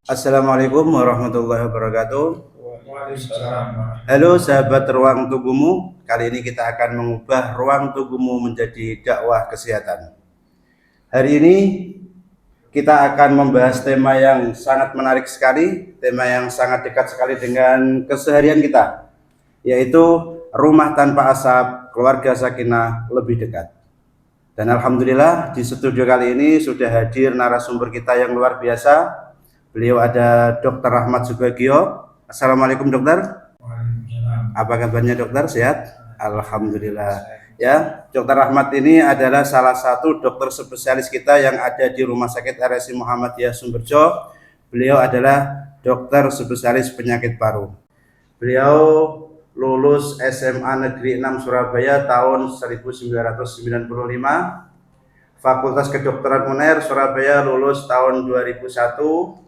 Assalamualaikum warahmatullahi wabarakatuh. Waalaikumsalam. Halo sahabat ruang tubuhmu, kali ini kita akan mengubah ruang tubuhmu menjadi dakwah kesehatan. Hari ini kita akan membahas tema yang sangat menarik sekali, tema yang sangat dekat sekali dengan keseharian kita, yaitu rumah tanpa asap, keluarga sakinah lebih dekat. Dan alhamdulillah di studio kali ini sudah hadir narasumber kita yang luar biasa. Beliau ada Dr. Rahmat Subagio. Assalamualaikum dokter. Waalaikumsalam. Apa kabarnya dokter? Sehat? Alhamdulillah. Ya, Dr. Rahmat ini adalah salah satu dokter spesialis kita yang ada di Rumah Sakit RSI Muhammadiyah Sumberjo. Beliau adalah dokter spesialis penyakit paru. Beliau lulus SMA Negeri 6 Surabaya tahun 1995. Fakultas Kedokteran UNER Surabaya lulus tahun 2001.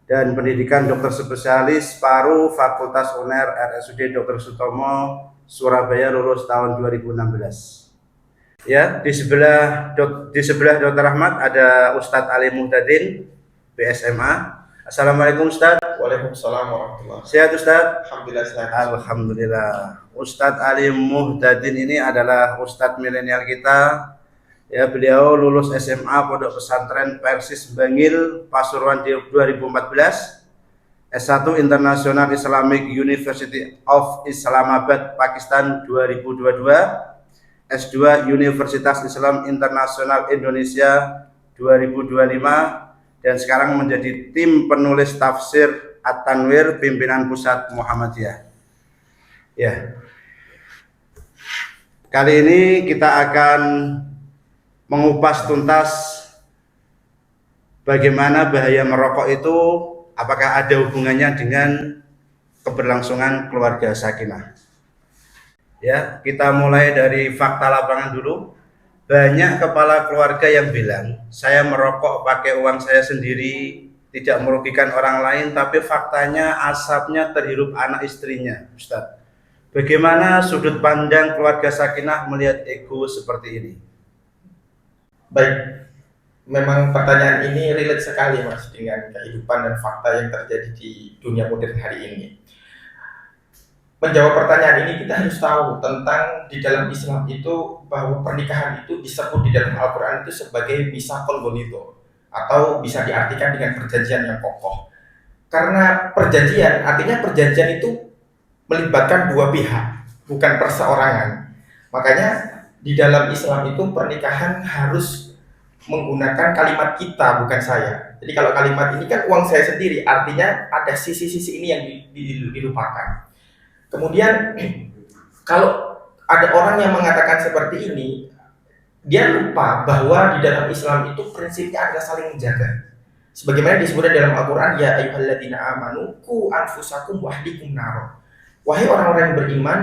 Dan pendidikan dokter spesialis paru Fakultas UNER RSUD Dr. Sutomo Surabaya lulus tahun 2016. Ya, di sebelah Dr. Rahmat ada Ustadz Ali Muhtadin BSMA. Assalamualaikum Ustadz. Waalaikumsalam warahmatullahi. Sehat Ustadz? Alhamdulillah sehat. Alhamdulillah. Ustadz Ali Muhtadin ini adalah Ustadz milenial kita. Ya, beliau lulus SMA Pondok Pesantren Persis Bangil Pasuruan 2014, S1 International Islamic University of Islamabad Pakistan 2022, S2 Universitas Islam Internasional Indonesia 2025, dan sekarang menjadi tim penulis tafsir At-Tanwir pimpinan pusat Muhammadiyah. Ya. Kali ini kita akan mengupas tuntas bagaimana bahaya merokok itu, apakah ada hubungannya dengan keberlangsungan keluarga sakinah. Ya, kita mulai dari fakta lapangan dulu. Banyak kepala keluarga yang bilang, saya merokok pakai uang saya sendiri, tidak merugikan orang lain, tapi faktanya asapnya terhirup anak istrinya. Ustaz, bagaimana sudut pandang keluarga sakinah melihat ego seperti ini? Baik, memang pertanyaan ini relate sekali Mas dengan kehidupan dan fakta yang terjadi di dunia modern hari ini. Menjawab pertanyaan ini kita harus tahu tentang di dalam Islam itu bahwa pernikahan itu disebut di dalam Al-Quran itu sebagai misaqul ghalidho, atau bisa diartikan dengan perjanjian yang kokoh. Karena perjanjian, artinya perjanjian itu melibatkan dua pihak, bukan perseorangan. Makanya di dalam Islam itu pernikahan harus menggunakan kalimat kita, bukan saya. Jadi kalau kalimat ini kan uang saya sendiri, artinya ada sisi-sisi ini yang dilupakan. Kemudian kalau ada orang yang mengatakan seperti ini, dia lupa bahwa di dalam Islam itu prinsipnya adalah saling menjaga. Sebagaimana disebutkan dalam Al-Quran, ya ayyuhalladzina amanu qu anfusakum wa ahlikum nar. Wahai orang-orang yang beriman,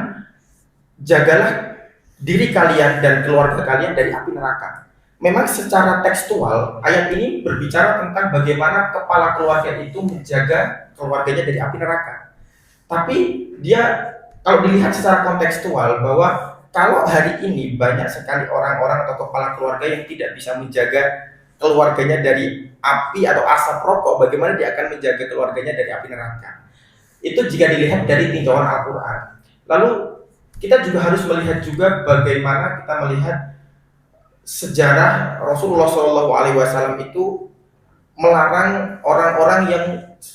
jagalah diri kalian dan keluarga kalian dari api neraka. Memang secara tekstual ayat ini berbicara tentang bagaimana kepala keluarga itu menjaga keluarganya dari api neraka. Tapi dia kalau dilihat secara kontekstual bahwa kalau hari ini banyak sekali orang-orang atau kepala keluarga yang tidak bisa menjaga keluarganya dari api atau asap rokok, bagaimana dia akan menjaga keluarganya dari api neraka? Itu jika dilihat dari tinjauan Al-Quran. Lalu kita juga harus melihat juga bagaimana kita melihat sejarah Rasulullah SAW itu melarang orang-orang yang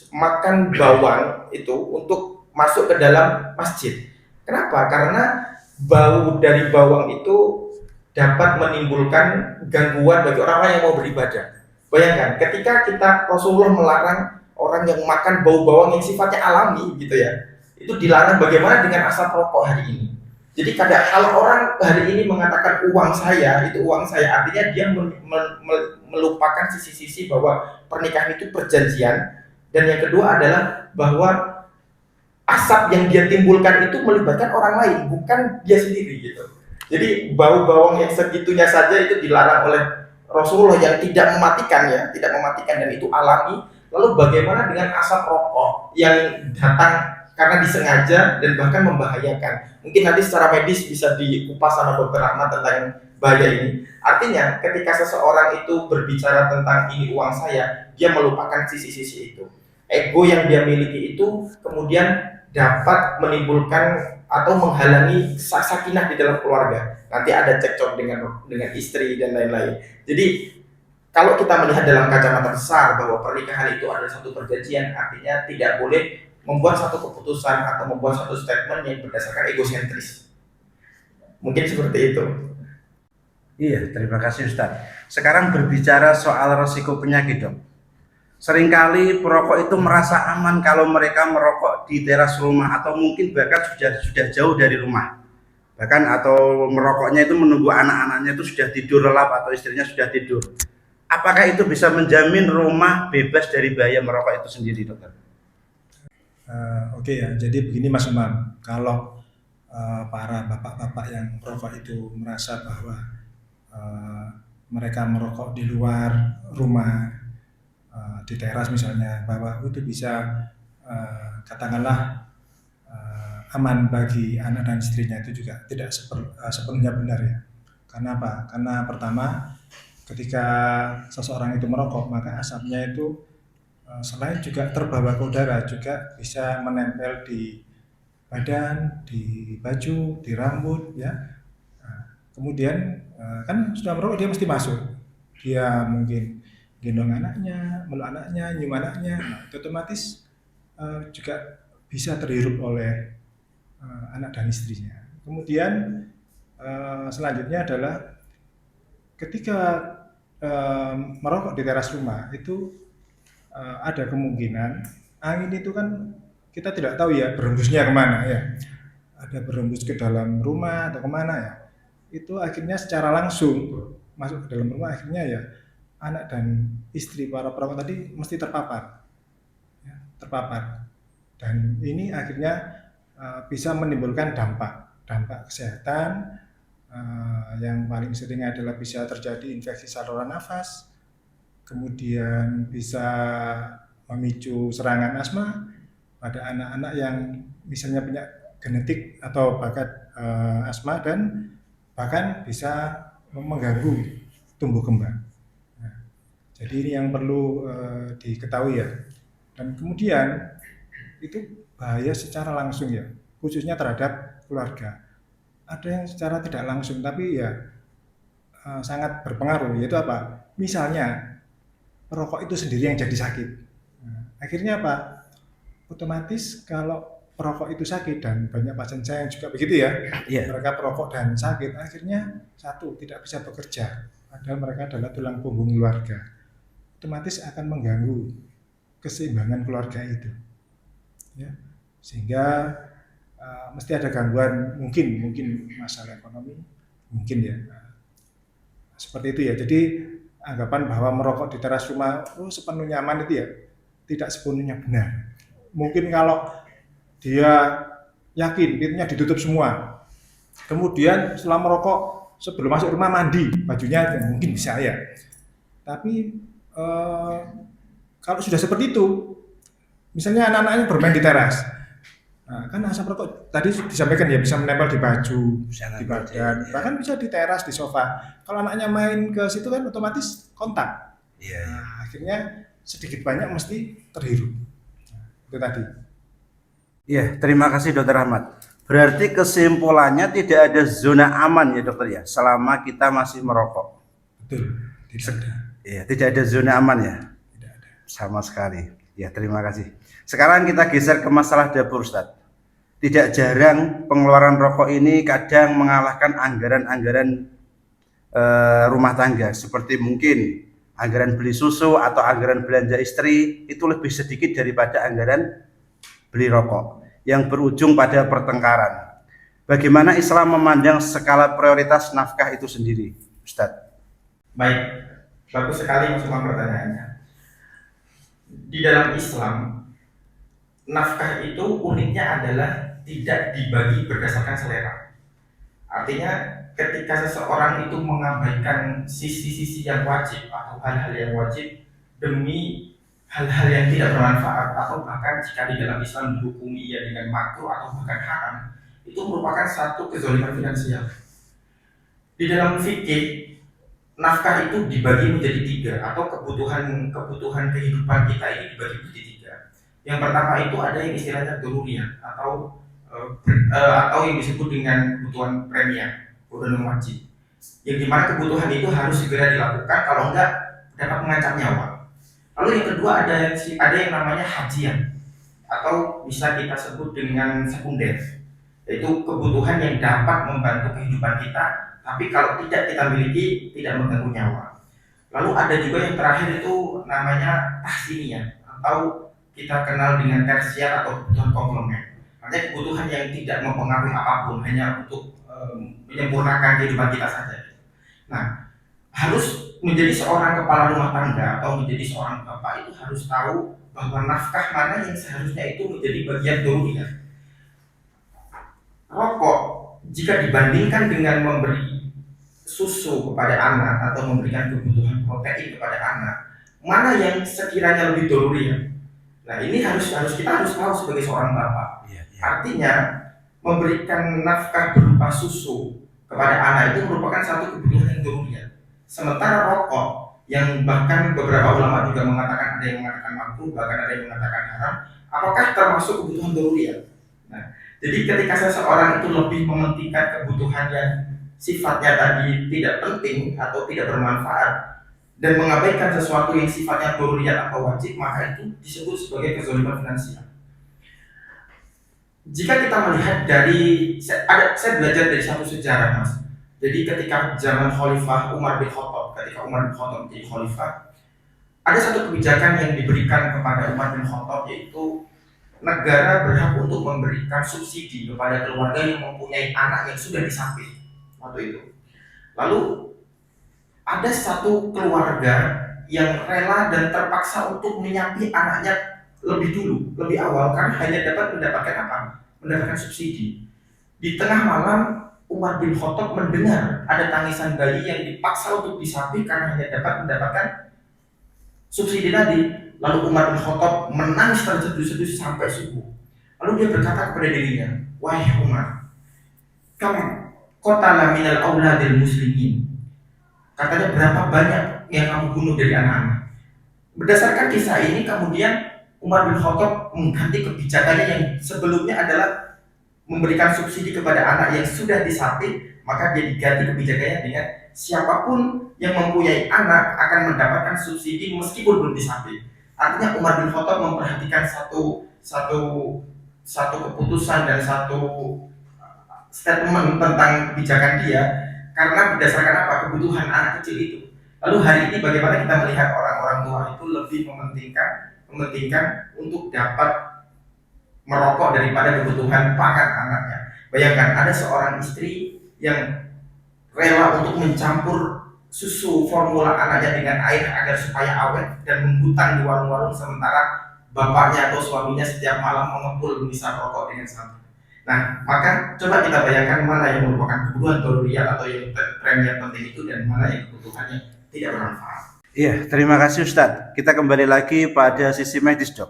makan bawang itu untuk masuk ke dalam masjid. Kenapa? Karena bau dari bawang itu dapat menimbulkan gangguan bagi orang-orang yang mau beribadah. Bayangkan, ketika Rasulullah melarang orang yang makan bau bawang yang sifatnya alami gitu ya, itu dilarang, bagaimana dengan asap rokok hari ini? Jadi kalau orang hari ini mengatakan uang saya, itu uang saya, artinya dia melupakan sisi-sisi bahwa pernikahan itu perjanjian. Dan yang kedua adalah bahwa asap yang dia timbulkan itu melibatkan orang lain, bukan dia sendiri gitu. Jadi bau bawang yang segitunya saja itu dilarang oleh Rasulullah yang tidak mematikan dan itu alami. Lalu bagaimana dengan asap rokok yang datang karena disengaja dan bahkan membahayakan? Mungkin nanti secara medis bisa dikupas sama Dr. Rahmat tentang bahaya ini. Artinya ketika seseorang itu berbicara tentang ini uang saya, dia melupakan sisi-sisi itu. ego yang dia miliki itu kemudian dapat menimbulkan atau menghalangi sakinah di dalam keluarga. Nanti ada cekcok dengan istri dan lain-lain. Jadi kalau kita melihat dalam kacamata besar bahwa pernikahan itu adalah satu perjanjian, artinya tidak boleh membuat satu keputusan atau membuat satu statement yang berdasarkan egosentris. Mungkin seperti itu. Iya, terima kasih Ustadz. Sekarang berbicara soal resiko penyakit, Dok. Seringkali perokok itu merasa aman kalau mereka merokok di teras rumah atau mungkin bahkan sudah jauh dari rumah. Bahkan atau merokoknya itu menunggu anak-anaknya itu sudah tidur lelap atau istrinya sudah tidur. Apakah itu bisa menjamin rumah bebas dari bahaya merokok itu sendiri, Dokter? Oke ya, jadi begini Mas Umam, kalau para bapak-bapak yang merokok itu merasa bahwa mereka merokok di luar rumah, di teras misalnya, bahwa itu bisa katakanlah aman bagi anak dan istrinya, itu juga tidak sepenuhnya benar ya. Karena apa? Karena pertama, ketika seseorang itu merokok, maka asapnya itu selain juga terbawa ke udara, juga bisa menempel di badan, di baju, di rambut ya. Kemudian kan sudah merokok, dia mesti masuk, dia mungkin gendong anaknya, meluk anaknya, nyium anaknya, itu otomatis juga bisa terhirup oleh anak dan istrinya. Kemudian selanjutnya adalah ketika merokok di teras rumah itu ada kemungkinan angin itu kan kita tidak tahu ya berembusnya kemana ya, ada berembus ke dalam rumah atau kemana ya, itu akhirnya secara langsung masuk ke dalam rumah, akhirnya ya anak dan istri para perokok tadi mesti terpapar ya, dan ini akhirnya bisa menimbulkan dampak kesehatan. Yang paling sering adalah bisa terjadi infeksi saluran nafas, kemudian bisa memicu serangan asma pada anak-anak yang misalnya punya genetik atau bakat asma, dan bahkan bisa mengganggu tumbuh kembang. Nah, jadi ini yang perlu diketahui ya. Dan kemudian itu bahaya secara langsung ya, khususnya terhadap keluarga. Ada yang secara tidak langsung tapi ya sangat berpengaruh, yaitu apa? Misalnya perokok itu sendiri yang jadi sakit. Nah, akhirnya apa? Otomatis kalau perokok itu sakit, dan banyak pasien saya yang juga begitu ya, mereka perokok dan sakit, akhirnya satu, tidak bisa bekerja, padahal mereka adalah tulang punggung keluarga. Otomatis akan mengganggu keseimbangan keluarga itu ya, sehingga mesti ada gangguan, mungkin masalah ekonomi, mungkin ya. Seperti itu ya. Jadi anggapan bahwa merokok di teras rumah sepenuhnya aman itu ya tidak sepenuhnya benar. Mungkin kalau dia yakin pintunya ditutup semua, kemudian setelah merokok sebelum masuk rumah mandi bajunya, ya mungkin bisa ya. Tapi kalau sudah seperti itu, misalnya anak-anaknya bermain di teras, nah, kan asap rokok tadi disampaikan ya bisa menempel di baju, di badan, bahkan bisa di teras, di sofa. Kalau anaknya main ke situ kan otomatis kontak. Nah, akhirnya sedikit banyak mesti terhirup. Nah, itu tadi. Iya, terima kasih Dokter Ahmad. Berarti kesimpulannya tidak ada zona aman ya Dokter ya, selama kita masih merokok. Betul, tidak ada. Iya, tidak ada zona aman ya. Tidak ada. Sama sekali. Ya, terima kasih. Sekarang kita geser ke masalah dapur, Ustadz. Tidak jarang pengeluaran rokok ini kadang mengalahkan anggaran-anggaran rumah tangga, seperti mungkin anggaran beli susu atau anggaran belanja istri itu lebih sedikit daripada anggaran beli rokok, yang berujung pada pertengkaran. Bagaimana Islam memandang skala prioritas nafkah itu sendiri, Ustadz? Baik, bagus sekali Mas Umam pertanyaannya. Di dalam Islam, nafkah itu uniknya adalah tidak dibagi berdasarkan selera. Artinya ketika seseorang itu mengabaikan sisi-sisi yang wajib atau hal-hal yang wajib demi hal-hal yang tidak bermanfaat, atau bahkan jika di dalam Islam dihukumi ya dengan makruh atau bahkan haram, itu merupakan satu kezaliman finansial. Di dalam fikih, nafkah itu dibagi menjadi tiga, atau kebutuhan kehidupan kita ini dibagi menjadi tiga. Yang pertama itu ada yang istilahnya doruriyah atau yang disebut dengan kebutuhan premier, kebutuhan wajib. Yang dimana kebutuhan itu harus segera dilakukan, kalau enggak dapat mengancam nyawa. Lalu yang kedua ada yang namanya hajian atau bisa kita sebut dengan sekunder, yaitu kebutuhan yang dapat membantu kehidupan kita, tapi kalau tidak kita miliki tidak mengganggu nyawa. Lalu ada juga yang terakhir itu namanya tahsiniyah atau kita kenal dengan tersier atau kebutuhan komplement. Artinya kebutuhan yang tidak mempengaruhi apapun, hanya untuk menyempurnakan kehidupan kita saja. Nah, harus menjadi seorang kepala rumah tangga atau menjadi seorang bapak itu harus tahu bahwa nafkah mana yang seharusnya itu menjadi bagian doruriyah. Rokok jika dibandingkan dengan memberi susu kepada anak atau memberikan kebutuhan protein kepada anak, mana yang sekiranya lebih doruriyah? Nah, ini kita harus tahu sebagai seorang bapak. Artinya memberikan nafkah berupa susu kepada anak itu merupakan satu kebutuhan yang doruriyah. Sementara rokok yang bahkan beberapa ulama juga mengatakan, ada yang mengatakan makruh, bahkan ada yang mengatakan haram, apakah termasuk kebutuhan doruriyah? Nah, jadi ketika seseorang itu lebih mementingkan kebutuhan yang sifatnya tadi tidak penting atau tidak bermanfaat dan mengabaikan sesuatu yang sifatnya doruriyah atau wajib, maka itu disebut sebagai kezaliman finansial. Jika kita melihat saya belajar dari satu sejarah, Mas. Jadi ketika zaman Khalifah Umar bin Khattab, ketika Umar bin Khattab menjadi Khalifah, ada satu kebijakan yang diberikan kepada Umar bin Khattab, yaitu negara berhak untuk memberikan subsidi kepada keluarga yang mempunyai anak yang sudah disapih waktu itu. Lalu ada satu keluarga yang rela dan terpaksa untuk menyapih anaknya lebih dulu, lebih awal, karena hanya dapat mendapatkan apa? Mendapatkan subsidi. Di tengah malam Umar bin Khattab mendengar ada tangisan bayi yang dipaksa untuk disapih karena hanya dapat mendapatkan subsidi tadi. Lalu Umar bin Khattab menangis terseduh-seduh sampai subuh. Lalu dia berkata kepada dirinya, "Wahai Umar, kam qatala minal auladil muslimin." Katanya, berapa banyak yang kamu bunuh dari anak-anak. Berdasarkan kisah ini kemudian Umar bin Khattab mengganti kebijakannya yang sebelumnya adalah memberikan subsidi kepada anak yang sudah disapih, maka dia diganti kebijakannya dengan siapapun yang mempunyai anak akan mendapatkan subsidi meskipun belum disapih. Artinya Umar bin Khattab memperhatikan satu keputusan dan satu statement tentang kebijakan dia, karena berdasarkan apa? Kebutuhan anak kecil itu. Lalu hari ini bagaimana kita melihat orang-orang tua itu lebih mementingkan untuk dapat merokok daripada kebutuhan pangan anaknya. Bayangkan ada seorang istri yang rela untuk mencampur susu formula anaknya dengan air agar supaya awet dan menghutang di warung-warung, sementara bapaknya atau suaminya setiap malam mengepul misal rokok dengan santai. Nah, maka coba kita bayangkan mana yang merupakan kebutuhan doruriyah atau yang premier penting itu dan mana yang kebutuhannya tidak bermanfaat. Iya, terima kasih Ustadz. Kita kembali lagi pada sisi medis, Dok.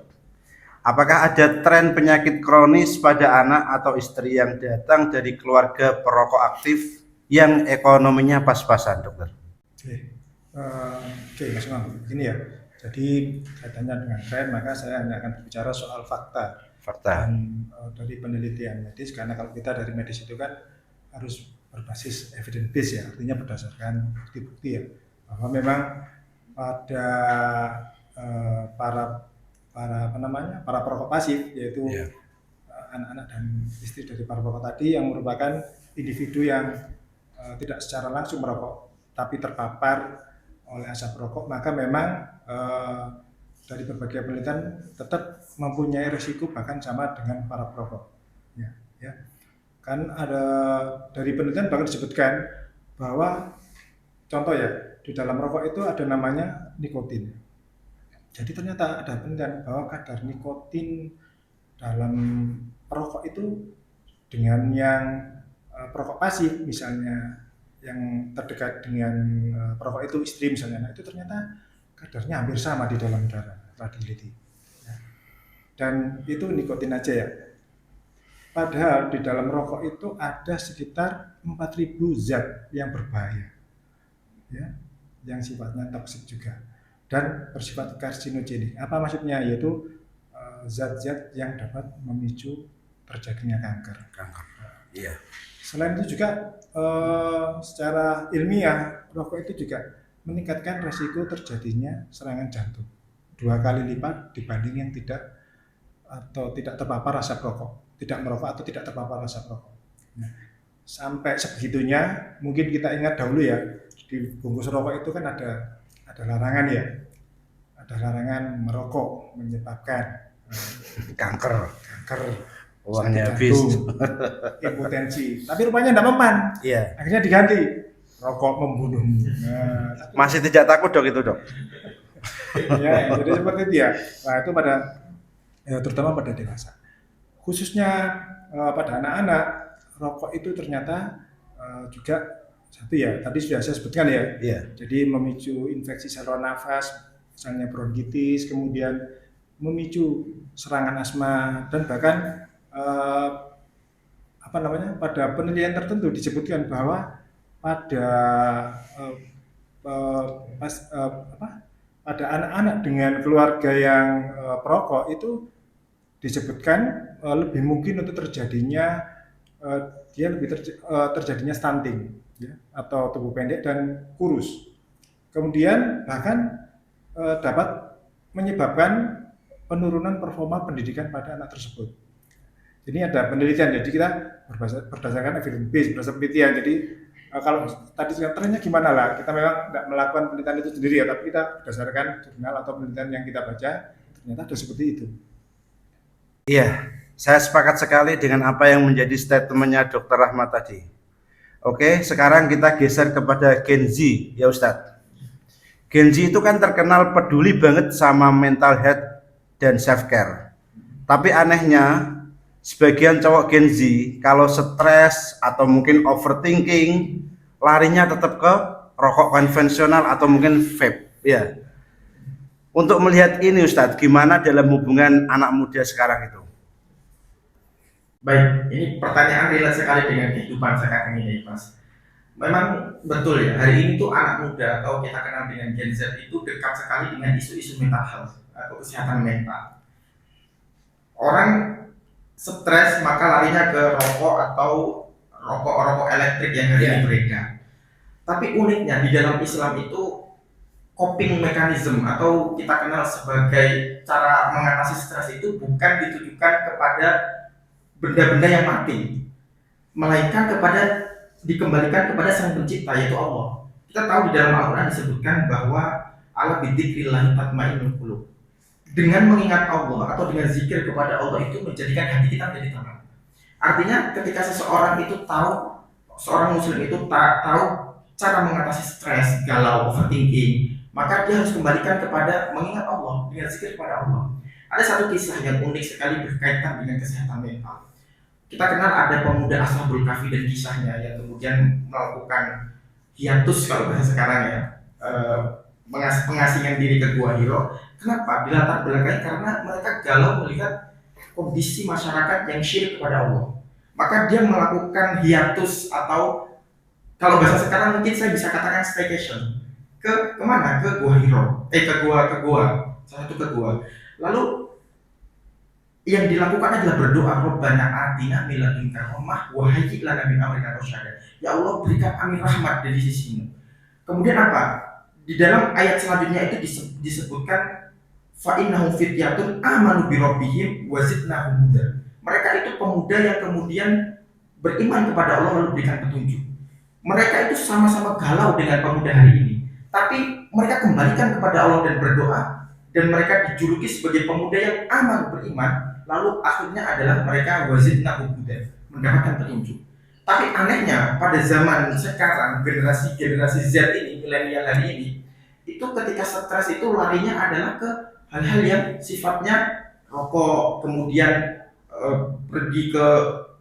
Apakah ada tren penyakit kronis pada anak atau istri yang datang dari keluarga perokok aktif yang ekonominya pas-pasan, Dokter? Oke, Mas Imam. Ini ya. Jadi kaitannya dengan tren, maka saya hanya akan berbicara soal fakta. Dan dari penelitian medis, karena kalau kita dari medis itu kan harus berbasis evidence base ya, artinya berdasarkan bukti-bukti ya, bahwa memang pada para perokok pasif, yaitu anak-anak dan istri dari para perokok tadi yang merupakan individu yang tidak secara langsung merokok tapi terpapar oleh asap rokok, maka memang dari berbagai penelitian tetap mempunyai risiko bahkan sama dengan para perokok. Ya. Kan ada dari penelitian bahkan disebutkan bahwa contoh ya, di dalam rokok itu ada namanya nikotin. Jadi ternyata ada penelitian bahwa kadar nikotin dalam perokok itu dengan yang perokok pasif, misalnya yang terdekat dengan perokok itu istri misalnya, nah itu ternyata kadarnya hampir sama di dalam darah, setelah diteliti. Dan itu nikotin aja ya. Padahal di dalam rokok itu ada sekitar 4.000 zat yang berbahaya, ya, yang sifatnya toksik juga dan bersifat karsinogenik. Apa maksudnya? Yaitu zat-zat yang dapat memicu terjadinya kanker. Kanker. Iya. Selain itu juga secara ilmiah rokok itu juga meningkatkan resiko terjadinya serangan jantung 2 kali lipat dibanding yang tidak terpapar asap rokok, tidak merokok atau tidak terpapar asap rokok. Nah, sampai sebegitunya, mungkin kita ingat dahulu ya, di bungkus rokok itu kan ada larangan ya, ada larangan merokok menyebabkan Kanker. Uangnya sakit habis. jantung, impotensi. Tapi rupanya tidak mempan. Iya. Akhirnya diganti rokok membunuhmu. Nah, Masih tidak takut dok itu dok? ya, jadi seperti itu ya. Nah itu terutama pada dewasa. Khususnya pada anak-anak, rokok itu ternyata juga satu ya. Tadi sudah saya sebutkan ya. Iya. Jadi memicu infeksi saluran nafas, misalnya bronkitis, kemudian memicu serangan asma dan bahkan pada penelitian tertentu disebutkan bahwa pada pada anak-anak dengan keluarga yang perokok itu disebutkan lebih mungkin untuk terjadinya terjadinya stunting ya, atau tubuh pendek dan kurus. Kemudian bahkan dapat menyebabkan penurunan performa pendidikan pada anak tersebut. Ini ada penelitian, jadi kita berdasarkan evidence base, berdasarkan penelitian. Jadi kalau tadi trennya gimana lah, kita memang tidak melakukan penelitian itu sendiri ya, tapi kita berdasarkan jurnal atau penelitian yang kita baca, ternyata ada seperti itu. Iya, saya sepakat sekali dengan apa yang menjadi statementnya Dr. Rahmat tadi. Oke, sekarang kita geser kepada Gen Z ya Ustadz. Gen Z itu kan terkenal peduli banget sama mental health dan self care. Tapi anehnya sebagian cowok Gen Z kalau stres atau mungkin overthinking larinya tetap ke rokok konvensional atau mungkin vape ya. Untuk melihat ini Ustadz, gimana dalam hubungan anak muda sekarang itu? Baik, ini pertanyaan relate sekali dengan kehidupan sekarang ini Mas. Memang betul ya, hari ini tuh anak muda atau kita kenal dengan Gen Z itu dekat sekali dengan isu-isu mental health atau kesehatan mental. Orang stres maka larinya ke rokok atau rokok elektrik yang hari ini beredar. Tapi uniknya di dalam Islam itu coping mechanism atau kita kenal sebagai cara mengatasi stres itu bukan ditujukan kepada benda-benda yang mati, melainkan dikembalikan kepada Sang Pencipta yaitu Allah. Kita tahu di dalam Al-Quran disebutkan bahwa ala bidzikrillah tatmainnul qulub. Dengan mengingat Allah atau dengan zikir kepada Allah itu menjadikan hati kita menjadi tenang. Artinya ketika seorang muslim itu tahu cara mengatasi stres, galau, overthinking, maka dia harus kembalikan kepada mengingat Allah, dengan zikir kepada Allah. Ada satu kisah yang unik sekali berkaitan dengan kesehatan mental. Kita kenal ada pemuda Ashabul Kahfi dan kisahnya yang kemudian melakukan hiatus kalau bahasa sekarang ya, pengasingan diri ke Gua Hiro. Kenapa? Dilatar belakangi karena mereka galau melihat kondisi masyarakat yang syirik kepada Allah. Maka dia melakukan hiatus atau kalau bahasa sekarang mungkin saya bisa katakan staycation. Kemana? Ke Gua Hiro. Ke Gua. Salah satu ke Gua. Lalu yang dilakukan adalah berdoa, Rabbana atina min ladunka rahmah wa hayyi' lana min amrina rasyada. Ya Allah, berikan kami rahmat dari sisimu. Kemudian apa? Di dalam ayat selanjutnya itu disebutkan fa innahum fityatun amanu bi rabbihim wa zidnahum huda. Mereka itu pemuda yang kemudian beriman kepada Allah lalu berikan petunjuk. Mereka itu sama-sama galau dengan pemuda hari ini, tapi mereka kembalikan kepada Allah dan berdoa, dan mereka dijuluki sebagai pemuda yang aman beriman. Lalu akhirnya adalah mereka wazidnahum huda, mendapatkan petunjuk. Tapi anehnya pada zaman sekarang generasi Z ini, milenial hari ini, itu ketika stres itu larinya adalah ke hal-hal yang sifatnya rokok, kemudian pergi ke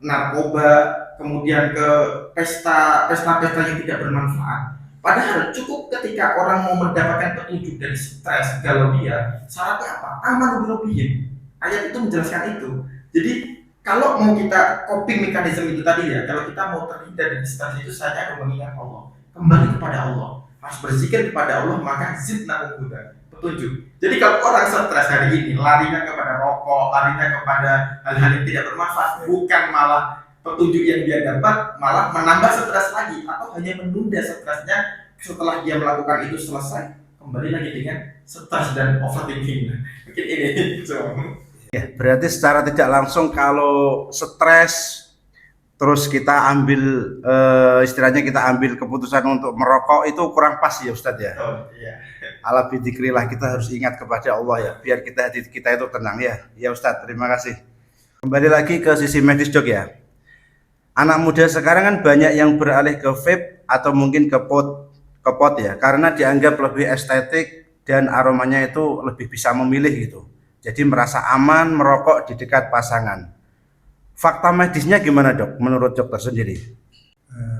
narkoba, kemudian ke pesta-pesta yang tidak bermanfaat. Padahal cukup ketika orang mau mendapatkan petunjuk dari stres galau dia, syaratnya apa? Aman birobihim. Ayat itu menjelaskan itu. Jadi kalau mau kita coping mekanisme itu tadi ya, kalau kita mau terhindar dari stres itu saja harus mengingat Allah, kembali kepada Allah, harus berzikir kepada Allah, maka zidnahum huda, petunjuk. Jadi kalau orang stres hari ini larinya kepada rokok, merokok, larinya kepada hal-hal yang tidak bermanfaat, bukan malah petunjuk yang dia dapat malah menambah stres lagi, atau hanya menunda stresnya setelah dia melakukan itu selesai, kembali lagi dengan stres dan overthinking. Mungkin ini. Ya, berarti secara tidak langsung kalau stres terus kita ambil istilahnya kita ambil keputusan untuk merokok itu kurang pas ya Ustadz ya. Oh iya. Ala bidzikrillah, kita harus ingat kepada Allah ya, biar hati kita itu tenang ya. Ya Ustadz, terima kasih. Kembali lagi ke sisi medis Dok ya. Anak muda sekarang kan banyak yang beralih ke vape atau mungkin ke pot ya, karena dianggap lebih estetik dan aromanya itu lebih bisa memilih gitu. Jadi merasa aman merokok di dekat pasangan. Fakta medisnya gimana Dok, menurut dokter sendiri?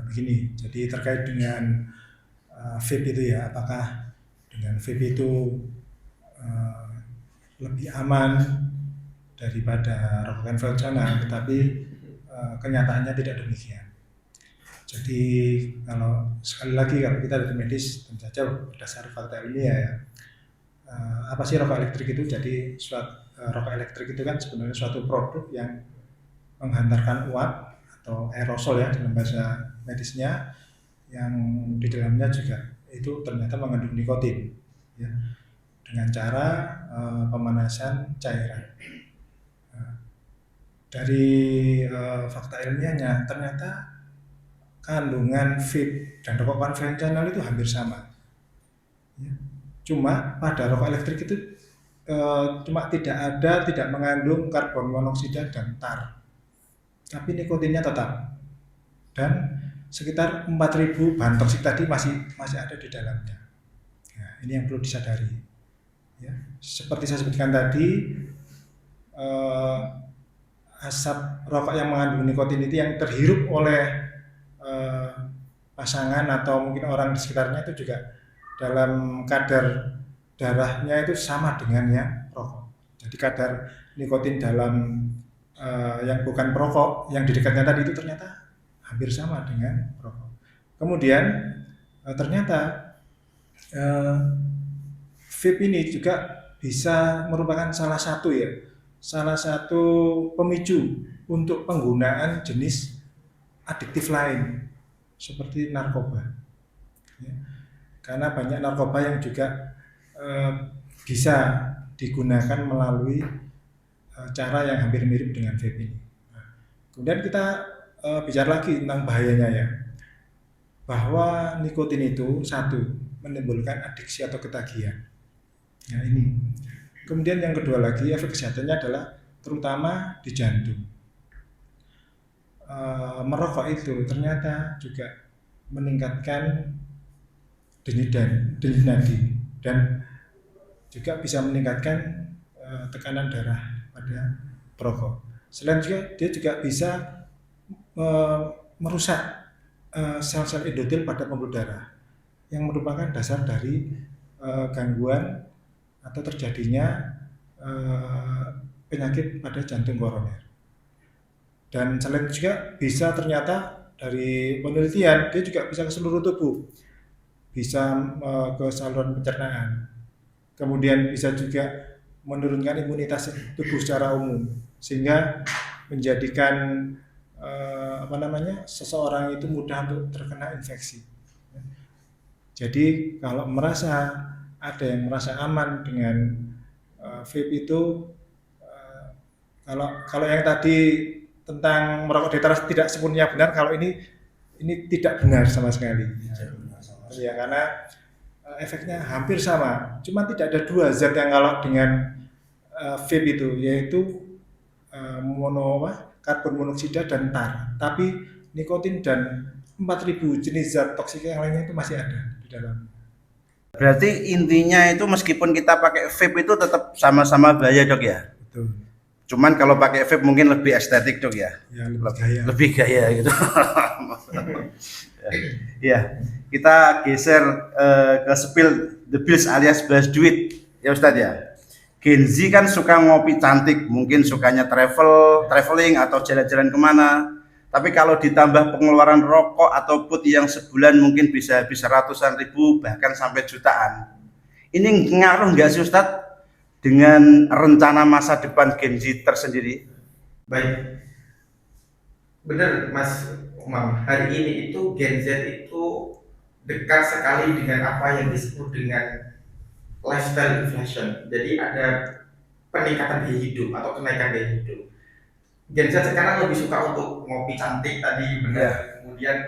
Begini, jadi terkait dengan vape itu ya, apakah dengan vape itu lebih aman daripada rokok konvensional, tetapi kenyataannya tidak demikian. Jadi kalau sekali lagi kalau kita dari medis tentu saja berdasar fakta ini ya, apa sih rokok elektrik itu? Jadi rokok elektrik itu kan sebenarnya suatu produk yang menghantarkan uap atau aerosol ya dalam bahasa medisnya, yang di dalamnya juga itu ternyata mengandung nikotin ya, dengan cara pemanasan cairan. Dari fakta ilmiahnya ternyata kandungan vape dan rokok konvensional itu hampir sama ya. Cuma pada rokok elektrik itu cuma tidak mengandung karbon monoksida dan tar, tapi nikotinnya tetap, dan sekitar 4.000 bahan toksik tadi masih ada di dalamnya. Nah, ini yang perlu disadari ya. Seperti saya sebutkan tadi, asap rokok yang mengandung nikotin itu yang terhirup oleh pasangan atau mungkin orang di sekitarnya itu juga dalam kadar darahnya itu sama dengan yang rokok. Jadi kadar nikotin dalam yang bukan perokok, yang di dekatnya tadi itu ternyata hampir sama dengan rokok. Kemudian ternyata vape ini juga bisa merupakan salah satu pemicu untuk penggunaan jenis adiktif lain seperti narkoba ya. Karena banyak narkoba yang juga bisa digunakan melalui cara yang hampir mirip dengan vape ini. Nah, kemudian kita bicara lagi tentang bahayanya ya, bahwa nikotin itu satu menimbulkan adiksi atau ketagihan. Nah ini. Kemudian yang kedua lagi efek kesehatannya adalah terutama di jantung. Merokok itu ternyata juga meningkatkan denyut nadi dan juga bisa meningkatkan tekanan darah pada perokok. Selain juga dia juga bisa merusak sel-sel endotel pada pembuluh darah yang merupakan dasar dari gangguan atau terjadinya penyakit pada jantung koroner. Dan selain juga bisa ternyata dari penelitian dia juga bisa ke seluruh tubuh, bisa ke saluran pencernaan, kemudian bisa juga menurunkan imunitas tubuh secara umum sehingga menjadikan seseorang itu mudah untuk terkena infeksi. Jadi kalau ada yang merasa aman dengan vape itu, kalau yang tadi tentang merokok di teras tidak sepenuhnya benar, kalau ini tidak benar sama sekali. Ya, karena efeknya hampir sama, cuma tidak ada dua zat yang kalau dengan vape itu, yaitu karbon monoksida dan tar, tapi nikotin dan 4.000 jenis zat toksik yang lainnya itu masih ada di dalam. Berarti intinya itu meskipun kita pakai vape itu tetap sama-sama bahaya Dok ya? Betul. Cuman kalau pakai vape mungkin lebih estetik Dok ya? Ya, lebih gaya gitu. Ya, kita geser ke spill the bills alias bahas duit ya Ustadz ya. Gen Z kan suka ngopi cantik, mungkin sukanya traveling atau jalan-jalan kemana. Tapi kalau ditambah pengeluaran rokok atau put yang sebulan mungkin bisa ratusan ribu bahkan sampai jutaan. Ini ngaruh nggak sih Ustadz dengan rencana masa depan Gen Z tersendiri? Baik, benar Mas Umam. Hari ini itu Gen Z itu dekat sekali dengan apa yang disebut dengan lifestyle inflation. Jadi ada peningkatan gaya hidup atau kenaikan gaya hidup. Gen Z sekarang lebih suka untuk ngopi cantik tadi benar, kemudian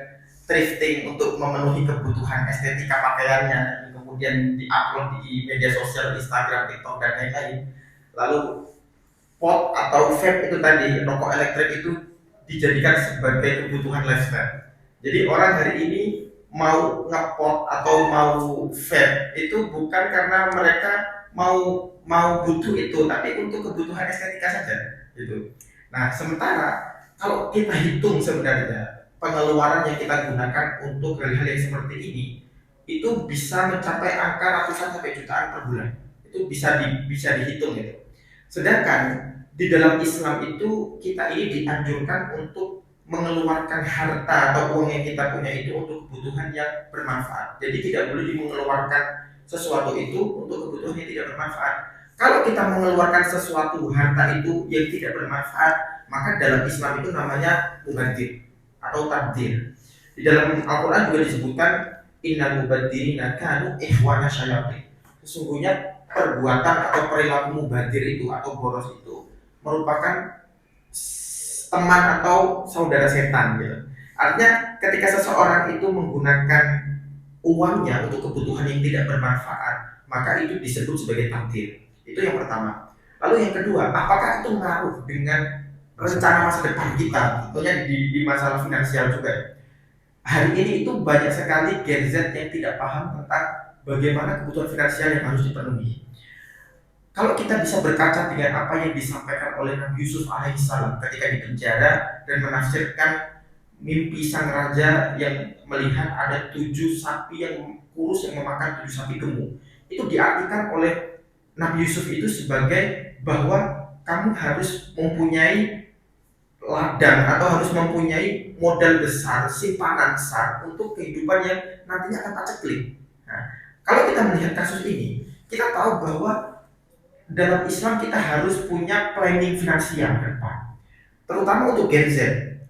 thrifting untuk memenuhi kebutuhan estetika pakaiannya, kemudian diupload di media sosial Instagram, TikTok dan lain-lain. Lalu pot atau vape itu tadi, rokok elektrik itu dijadikan sebagai kebutuhan lifestyle. Jadi orang hari ini mau ngepot atau mau vape itu bukan karena mereka mau mau butuh itu, tapi untuk kebutuhan estetika saja gitu. Nah, sementara kalau kita hitung sebenarnya pengeluaran yang kita gunakan untuk hal-hal yang seperti ini itu bisa mencapai angka ratusan sampai jutaan per bulan. Itu bisa dihitung gitu. Sedangkan di dalam Islam itu kita ini dianjurkan untuk mengeluarkan harta atau uang yang kita punya itu untuk kebutuhan yang bermanfaat. Jadi tidak boleh mengeluarkan sesuatu itu untuk kebutuhan yang tidak bermanfaat. Kalau kita mengeluarkan sesuatu harta itu yang tidak bermanfaat, maka dalam Islam itu namanya mubadzir atau tabdzir. Di dalam Al-Quran juga disebutkan innal mubadzirina kanu ikhwana syayatin. Sesungguhnya perbuatan atau perilaku mubadzir itu atau boros itu merupakan teman atau saudara setan gitu. Artinya ketika seseorang itu menggunakan uangnya untuk kebutuhan yang tidak bermanfaat, maka itu disebut sebagai tabdzir. Itu yang pertama. Lalu yang kedua, apakah itu ngaruh dengan rencana masa depan kita? Tentunya di masalah finansial juga. Hari ini itu banyak sekali Gen Z yang tidak paham tentang bagaimana kebutuhan finansial yang harus dipenuhi. Kalau kita bisa berkaca dengan apa yang disampaikan oleh Nabi Yusuf alaihissalam ketika di penjara dan menafsirkan mimpi sang raja yang melihat ada 7 sapi yang kurus yang memakan 7 sapi gemuk, itu diartikan oleh Nabi Yusuf itu sebagai bahwa kamu harus mempunyai ladang atau harus mempunyai modal besar, simpanan besar untuk kehidupan yang nantinya akan paceklik. Nah, kalau kita melihat kasus ini, kita tahu bahwa dalam Islam kita harus punya planning finansial ke depan, terutama untuk Gen Z.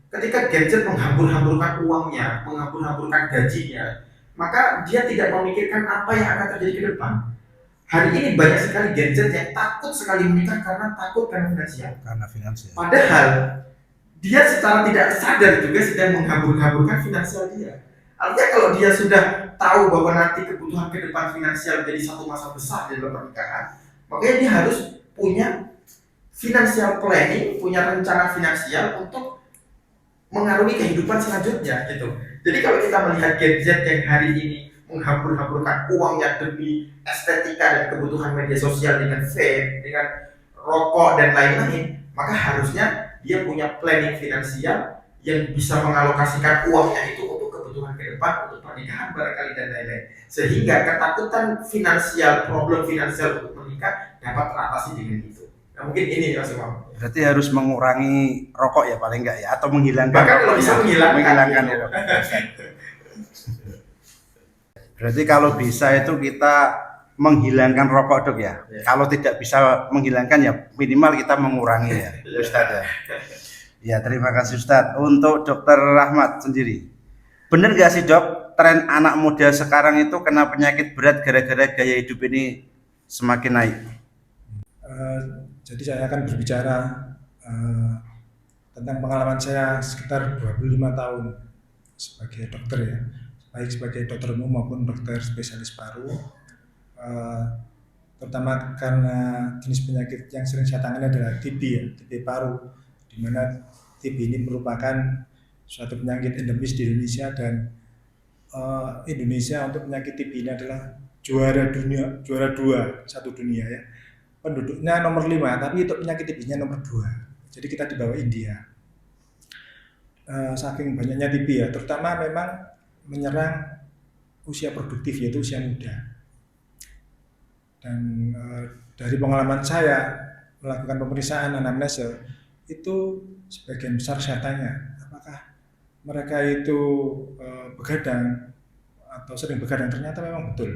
Ketika Gen Z menghambur-hamburkan uangnya, menghambur-hamburkan gajinya, maka dia tidak memikirkan apa yang akan terjadi ke depan. Hari ini banyak sekali Gen Z yang takut sekali menikah karena takut karena finansial. Padahal dia secara tidak sadar juga sedang menghambur-hamburkan finansial dia. Artinya kalau dia sudah tahu bahwa nanti kebutuhan ke depan finansial menjadi satu masalah besar di dalam pernikahan, makanya dia harus punya financial planning, punya rencana finansial untuk mengarungi kehidupan selanjutnya gitu. Jadi kalau kita melihat Gen Z yang hari ini menghambur-hamburkan uangnya demi estetika dan kebutuhan media sosial dengan vape, dengan rokok dan lain-lain, maka harusnya dia punya planning finansial yang bisa mengalokasikan uangnya itu untuk kebutuhan ke depan, untuk pernikahan barangkali dan lain-lain, sehingga ketakutan finansial, problem finansial untuk menikah dapat teratasi dengan itu. Nah, mungkin ini Mas Umam. Berarti harus mengurangi rokok ya paling enggak ya, atau menghilangkan bahkan kalau rokoknya. bisa menghilangkan ya. Berarti kalau bisa itu kita menghilangkan rokok, Dok ya. Kalau tidak bisa menghilangkan ya minimal kita mengurangi ya, Ustaz ya. Ya, terima kasih Ustaz. Untuk Dokter Rahmat sendiri, benar gak sih Dok, tren anak muda sekarang itu kena penyakit berat gara-gara gaya hidup ini semakin naik? Jadi saya akan berbicara tentang pengalaman saya sekitar 25 tahun sebagai dokter ya, baik sebagai dokter umum maupun dokter spesialis paru. Terutama karena jenis penyakit yang sering saya tangani adalah TB ya, TB paru, di mana TB ini merupakan suatu penyakit endemis di Indonesia dan Indonesia untuk penyakit TB ini adalah juara 2 satu dunia ya. Penduduknya nomor 5, tapi untuk penyakit TB-nya nomor 2. Jadi kita di bawah India. Saking banyaknya TB ya, terutama memang menyerang usia produktif yaitu usia muda. Dan dari pengalaman saya melakukan pemeriksaan anamnesa itu sebagian besar saya tanya apakah mereka itu begadang atau sering begadang, ternyata memang betul.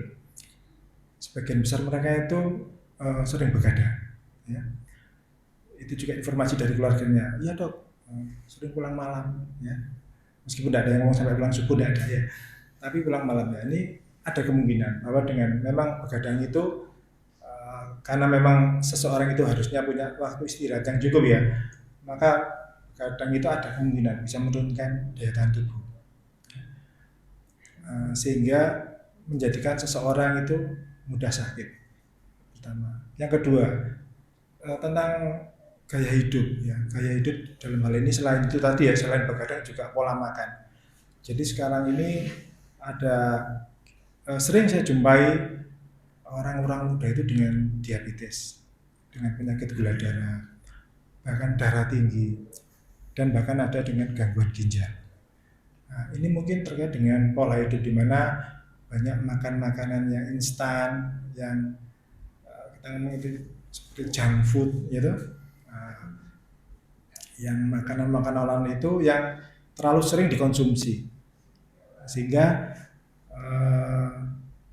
Sebagian besar mereka itu sering begadang. Ya. Itu juga informasi dari keluarganya. Iya dok, sering pulang malam. Ya. Meskipun tidak ada yang ngomong sampai pulang subuh, tidak ada ya. Tapi pulang malam ya. Ini ada kemungkinan bahwa dengan memang begadang itu karena memang seseorang itu harusnya punya waktu istirahat yang cukup ya, maka kadang itu ada kemungkinan bisa menurunkan daya tahan tubuh. Sehingga menjadikan seseorang itu mudah sakit pertama. Yang kedua tentang gaya hidup ya, gaya hidup dalam hal ini selain itu tadi ya, selain begadang juga pola makan. Jadi sekarang ini ada sering saya jumpai orang-orang muda itu dengan diabetes, dengan penyakit gula darah, bahkan darah tinggi, dan bahkan ada dengan gangguan ginjal. Nah, ini mungkin terkait dengan pola hidup di mana banyak makan makanan yang instan, yang kita ngomong itu seperti junk food, gitu. Yang makanan-makanan olahan itu yang terlalu sering dikonsumsi, sehingga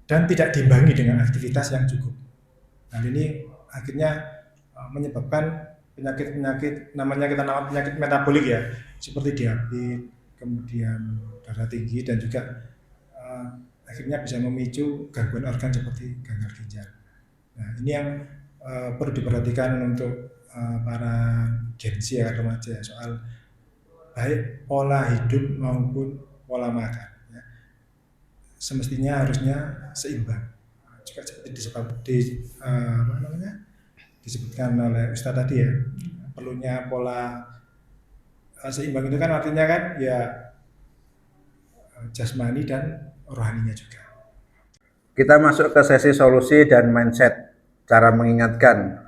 dan tidak diimbangi dengan aktivitas yang cukup. Nah ini akhirnya menyebabkan penyakit-penyakit, namanya kita nama penyakit metabolik ya, seperti diabetes, kemudian darah tinggi, dan juga akhirnya bisa memicu gangguan organ seperti gagal ginjal. Nah ini yang perlu diperhatikan untuk para Gen Z ya, remaja, soal baik pola hidup maupun pola makan. Ya. Semestinya harusnya seimbang. Juga seperti disebutkan oleh Ustadz tadi ya, perlunya pola seimbang itu kan artinya kan ya jasmani dan rohaninya juga. Kita masuk ke sesi solusi dan mindset, cara mengingatkan.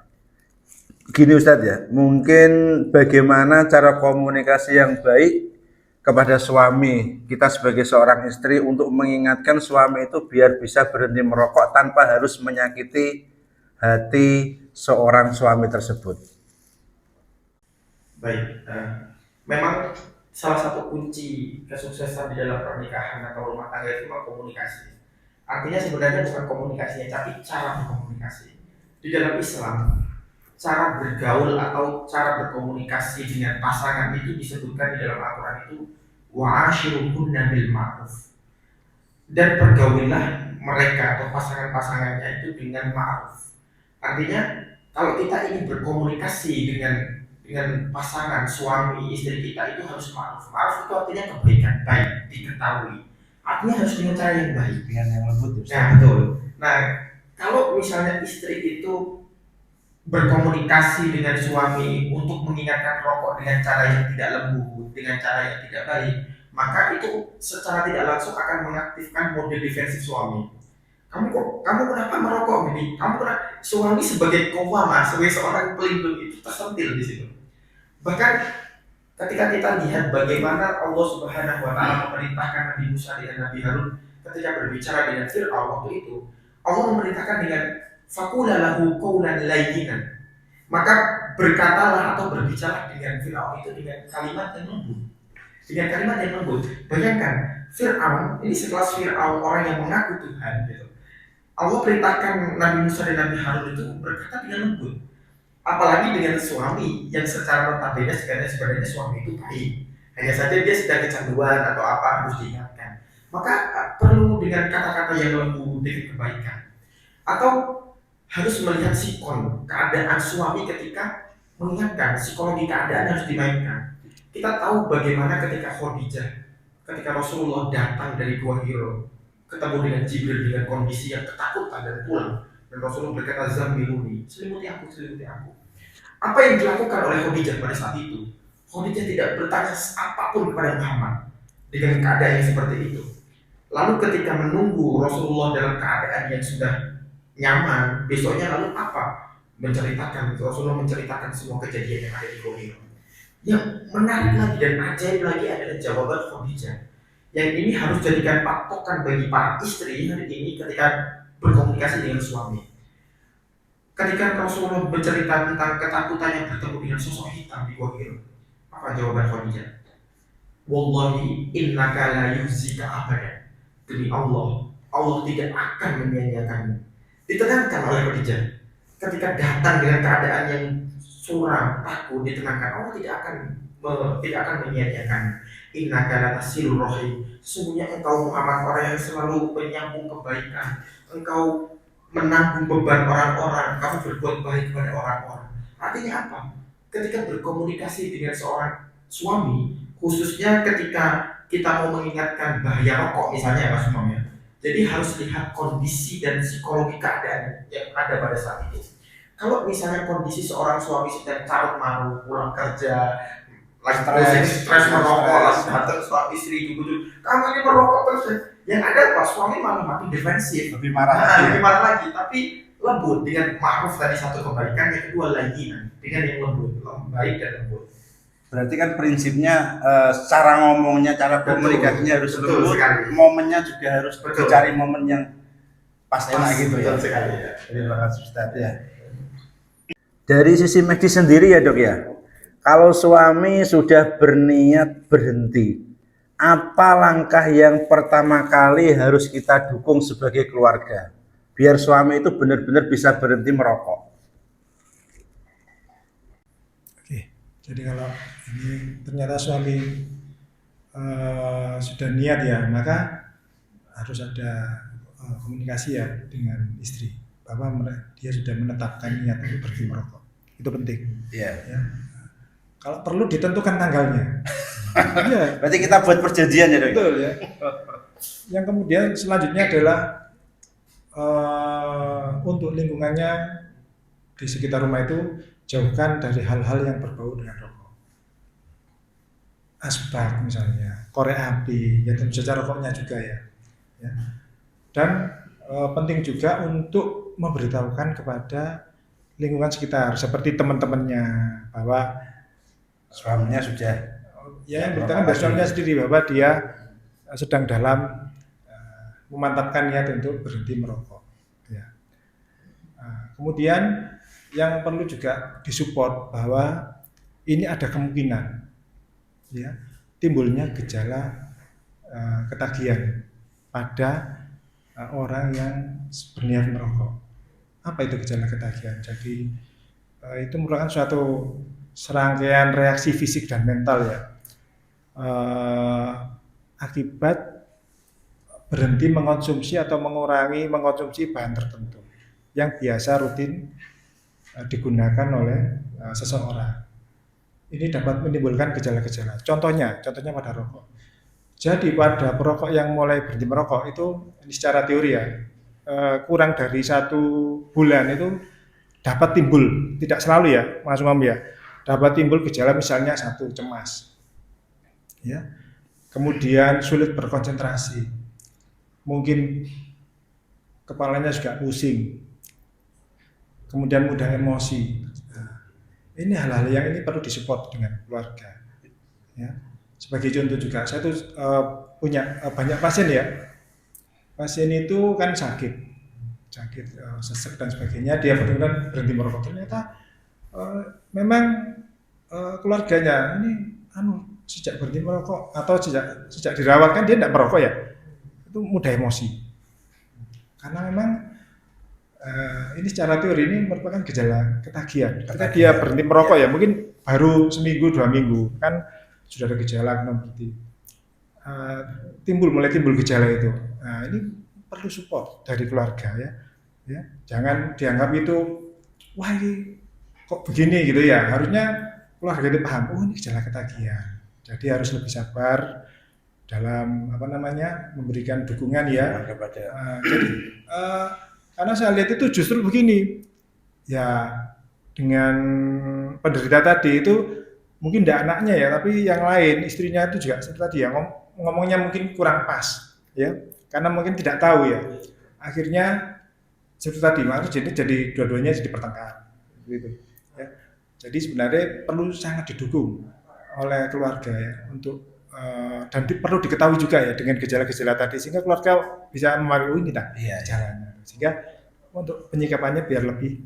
Gini Ustadz ya, mungkin bagaimana cara komunikasi yang baik kepada suami, kita sebagai seorang istri untuk mengingatkan suami itu biar bisa berhenti merokok tanpa harus menyakiti hati seorang suami tersebut. Baik, memang salah satu kunci kesuksesan di dalam pernikahan atau rumah tangga itu memang komunikasi. Artinya sebenarnya bukan komunikasinya, tapi cara berkomunikasi. Di dalam Islam, cara bergaul atau cara berkomunikasi dengan pasangan itu disebutkan di dalam Al-Quran itu wa'ashiruhunna bil ma'ruf, dan pergaulilah mereka atau pasangan-pasangannya itu dengan ma'ruf. Artinya kalau kita ingin berkomunikasi dengan pasangan suami istri kita itu harus ma'ruf. Ma'ruf itu artinya kebaikan, baik, diketahui. Artinya harus dengan cara yang baik, Dengan yang lembut. Nah betul. Nah kalau misalnya istri itu berkomunikasi dengan suami untuk mengingatkan rokok dengan cara yang tidak lembut, dengan cara yang tidak baik, maka itu secara tidak langsung akan mengaktifkan mode defensif suami. Kamu kenapa merokok ini? Suami sebagai qawwamah, sebagai seorang pelindung itu tersentil di situ. Bahkan ketika kita lihat bagaimana Allah Subhanahu wa taala memerintahkan Nabi Musa dan Nabi Harun ketika berbicara dengan Fir'aun waktu itu, Allah memerintahkan dengan faqula lahu qawlan layyinan. Maka berkatalah atau berbicara dengan Fir'aun itu dengan kalimat yang lembut. Dengan kalimat yang lembut. Bayangkan, Fir'aun ini sekelas Fir'aun, orang yang mengaku Tuhan gitu. Allah perintahkan Nabi Musa dan Nabi Harun itu berkata dengan lembut. Apalagi dengan suami yang secara notabene sebenarnya suami itu baik. Hanya saja dia sedang kecanduan atau apa, harus diingatkan. Maka perlu dengan kata-kata yang lembut, dengan kebaikan. Atau harus melihat sikon, keadaan suami ketika mengingatkan, psikologi keadaan harus dimainkan. Kita tahu bagaimana ketika Khadijah, ketika Rasulullah datang dari Gua Hiro, ketemu dengan Jibril dengan kondisi yang ketakutan dan pulang, dan Rasulullah berkata, "Zammiluni, selimuti aku, selimuti aku." Apa yang dilakukan oleh Khadijah pada saat itu? Khadijah tidak bertanya apapun kepada Muhammad dengan keadaan yang seperti itu. Lalu ketika menunggu Rasulullah dalam keadaan yang sudah nyaman, besoknya lalu apa? Rasulullah menceritakan semua kejadian yang ada di Gua Hiro. Yang menarik lagi dan ajaib lagi adalah jawaban Khadijah. Yang ini harus jadikan patokan bagi para istri hari ini ketika berkomunikasi dengan suami. Ketika Rasulullah bercerita tentang ketakutannya bertemu dengan sosok hitam di Gua Hiro, apa jawaban Khadijah? Wallahi innaka la yuhzika abada. Demi Allah, Allah tidak akan menyia-nyiakanmu. Ditenangkan oleh Khadijah. ketika datang dengan keadaan yang suram, takut, ditenangkan, Allah tidak akan menyia-nyiakan. Innaka latasilur rahim. Sesungguhnya engkau Muhammad orang yang selalu menyambung kebaikan. Engkau menanggung beban orang-orang, kamu berbuat baik kepada orang-orang. Artinya apa? Ketika berkomunikasi dengan seorang suami, khususnya ketika kita mau mengingatkan bahaya rokok misalnya ya Mas Umam ya. Jadi harus lihat kondisi dan psikologi keadaan yang ada pada saat itu. Kalau misalnya kondisi seorang suami sedang carut marut, pulang kerja, lagi stres merokok, lagi datang suami istri gitu, kamu ini merokok terus, yang ada pas suami malah makin defensif, lebih marah lebih marah lagi, tapi lembut dengan ma'ruf tadi satu kebaikan, yang kedua lagi dengan yang lembut, baik dan lembut. Berarti kan prinsipnya cara ngomongnya, cara komunikasinya harus lembut, momennya juga harus dicari momen yang pas enak gitu ya. Sekali ya. Terima kasih Ustaz ya. Dari sisi medis sendiri ya Dok ya, kalau suami sudah berniat berhenti, apa langkah yang pertama kali harus kita dukung sebagai keluarga biar suami itu benar-benar bisa berhenti merokok? Jadi kalau ini ternyata suami sudah niat ya, maka harus ada komunikasi ya dengan istri bahwa dia sudah menetapkan niat untuk berhenti merokok. Itu penting. Iya. Ya. Kalau perlu ditentukan tanggalnya. Iya. Berarti kita buat perjanjian ya Dok. Betul ya. Yang kemudian selanjutnya adalah untuk lingkungannya di sekitar rumah itu jauhkan dari hal-hal yang berbau dengan rokok. Asbak misalnya, korek api, ya tentu saja rokoknya juga ya. Dan penting juga untuk memberitahukan kepada lingkungan sekitar, seperti teman-temannya, bahwa Suaminya sudah ya yang beritahukan dari suaminya sendiri bahwa dia sedang dalam memantapkan niat untuk berhenti merokok. Ya. Kemudian yang perlu juga disupport bahwa ini ada kemungkinan ya timbulnya gejala ketagihan pada orang yang berniat merokok. Apa itu gejala ketagihan? Jadi itu merupakan suatu serangkaian reaksi fisik dan mental ya akibat berhenti mengkonsumsi atau mengurangi mengkonsumsi bahan tertentu yang biasa rutin digunakan oleh seseorang. Ini dapat menimbulkan gejala-gejala. Contohnya pada rokok. Jadi pada perokok yang mulai berhenti merokok itu ini secara teori ya kurang dari 1 bulan itu dapat timbul, tidak selalu ya Mas Umam ya, dapat timbul gejala misalnya 1 cemas, ya, kemudian sulit berkonsentrasi, mungkin kepalanya juga pusing, kemudian mudah emosi. Ini hal-hal yang ini perlu disupport dengan keluarga. Ya. Sebagai contoh juga, saya tuh punya banyak pasien ya. Pasien itu kan sakit sesek dan sebagainya. Dia benar-benar berhenti merokok. Ternyata memang keluarganya ini sejak berhenti merokok atau sejak dirawat kan dia tidak merokok ya. Itu mudah emosi. Karena memang ini secara teori ini merupakan gejala ketagihan. Ketika dia berhenti merokok ya mungkin baru seminggu 2 minggu kan sudah ada gejala berarti mulai timbul gejala itu. Nah ini perlu support dari keluarga ya. Jangan dianggap itu wah ini kok begini gitu ya. Harusnya keluarga itu paham. Oh ini gejala ketagihan. Jadi harus lebih sabar dalam memberikan dukungan ya. Jadi karena saya lihat itu justru begini, ya dengan penderita tadi itu mungkin tidak anaknya ya, tapi yang lain istrinya itu juga seperti tadi ya ngomongnya mungkin kurang pas, ya karena mungkin tidak tahu ya. Akhirnya seperti tadi jadi dua-duanya jadi pertengkar, gitu. Ya. Jadi sebenarnya perlu sangat didukung oleh keluarga ya untuk dan perlu diketahui juga ya dengan gejala-gejala tadi sehingga keluarga bisa memahami ini jalannya. Sehingga untuk penyikapannya biar lebih.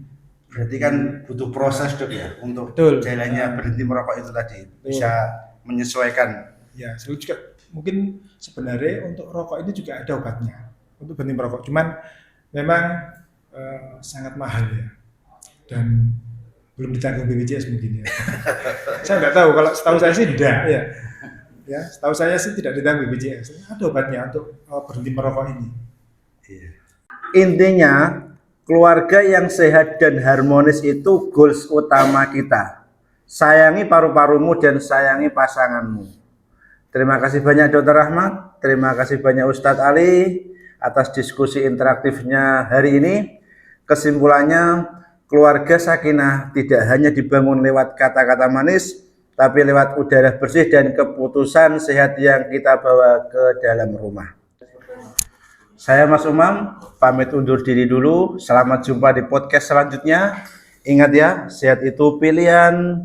Berarti kan butuh proses Dok ya untuk jalannya berhenti merokok itu tadi bisa menyesuaikan. Ya, selalu juga mungkin sebenarnya untuk rokok ini juga ada obatnya untuk berhenti merokok. Cuman memang sangat mahal ya. dan belum ditanggung BPJS mungkin ya. Saya nggak tahu, kalau setahu saya sih tidak ya. Ya, setahu saya sih tidak ditanggung BPJS. Ada obatnya untuk berhenti merokok ini. Intinya, keluarga yang sehat dan harmonis itu goals utama kita. Sayangi paru-parumu dan sayangi pasanganmu. Terima kasih banyak Dr. Rahmat, terima kasih banyak Ustadz Ali atas diskusi interaktifnya hari ini. Kesimpulannya, keluarga sakinah tidak hanya dibangun lewat kata-kata manis, tapi lewat udara bersih dan keputusan sehat yang kita bawa ke dalam rumah. Saya Mas Umam, pamit undur diri dulu. Selamat jumpa di podcast selanjutnya. Ingat ya, sehat itu pilihan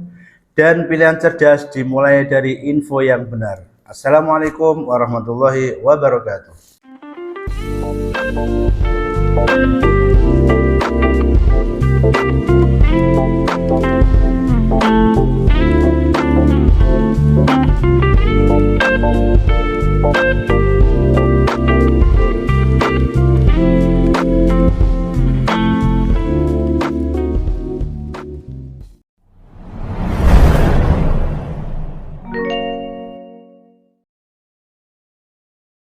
dan pilihan cerdas dimulai dari info yang benar. Assalamualaikum warahmatullahi wabarakatuh.